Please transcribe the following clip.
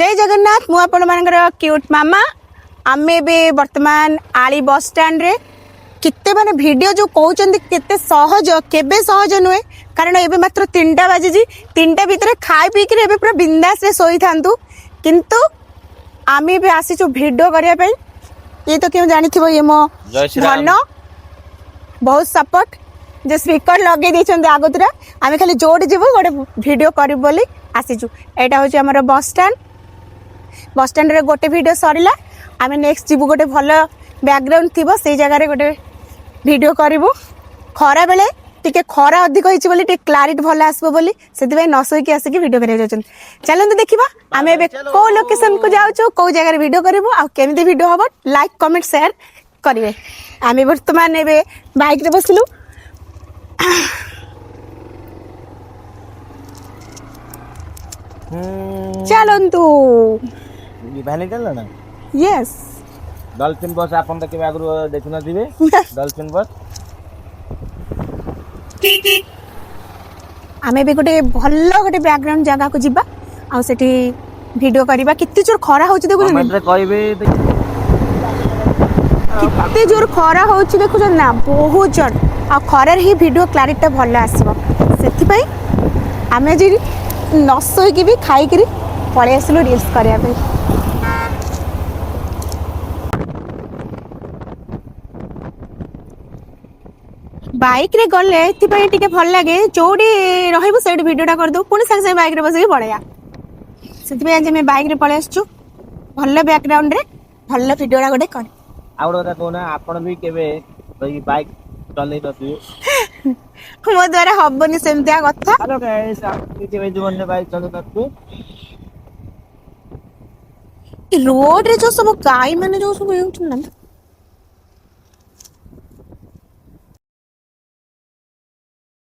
जय जगन्नाथ मु आपण मानकर क्यूट मामा आमे बे वर्तमान आली बस स्टैंड रे किते माने वीडियो जो कहउचंदी केते सहज केबे सहज नुए कारण एबे मात्र 3टा बाजे जी 3टा भीतर खाई पी के एबे पूरा बिंदास रे सोई थांतु किंतु आमे बे आसी जो वीडियो करिया पई ये तो क्यों जानि थिबो ये मो धन बहुत सपोर्ट जे स्पीकर लगे दैछंदे आगोतरा आमे खाली जोड़ जीवो गोटे वीडियो करी बोली आसीचु एटा होची हमर बस स्टैंड रे गोटे वीडियो सरिला आमे नेक्स्ट जीवु गोटे भलो बैकग्राउंड थिबो से जगह रे गोटे वीडियो करिवो खरा बेले टिके खरा अधिक होइछि बोली टिके क्लैरिटी भलो आसबो बोली सेति भाई नसोई के आसी के वीडियो करे जाउछन चलंतु देखिबा आमे बे को लोकेशन को जाउछु को जगह रे वीडियो करिवो आ केमिति वीडियो हबो लाइक कमेंट शेयर करिवे आमे वर्तमान एबे बाइक रे बसलु चलंतु भाले चल ना यस डॉल्फिन बस आपन त केबे आगु देखु न दिबे डॉल्फिन बस आमे भी गोटे भल्लो गोटे बैकग्राउंड जगह को जिबा आ सेठी वीडियो करबा कित्ते जोर खरा होची देखु कमेंट रे कहबे कित्ते जोर खरा होची देखु ना बहुत जोर आ खरा ही वीडियो क्लैरिटी भल्लो आसीबो सेति पई आमे जी नसोई की भी खाई करी पळे आसलो रील्स करया पे बाइक रे गले एति पई टिके भल लागे जोडी रहइबो सेडी वीडियोटा कर दो पुनी संग संग बाइक रे बसि पळेया सेति पई आज मैं बाइक रे पळे आछछु भल्लो बैकग्राउंड रे भल्लो वीडियोटा गोटे कर आउड कथा कोना आपण भी केबे भाई बाइक चलै नथि मो द्वारा हबनी सेमतिया कथा हेलो गाइस आप केबे जीवन में बाइक चलै नथि रोड रे जो सब गाय माने जो सब हेउछ ना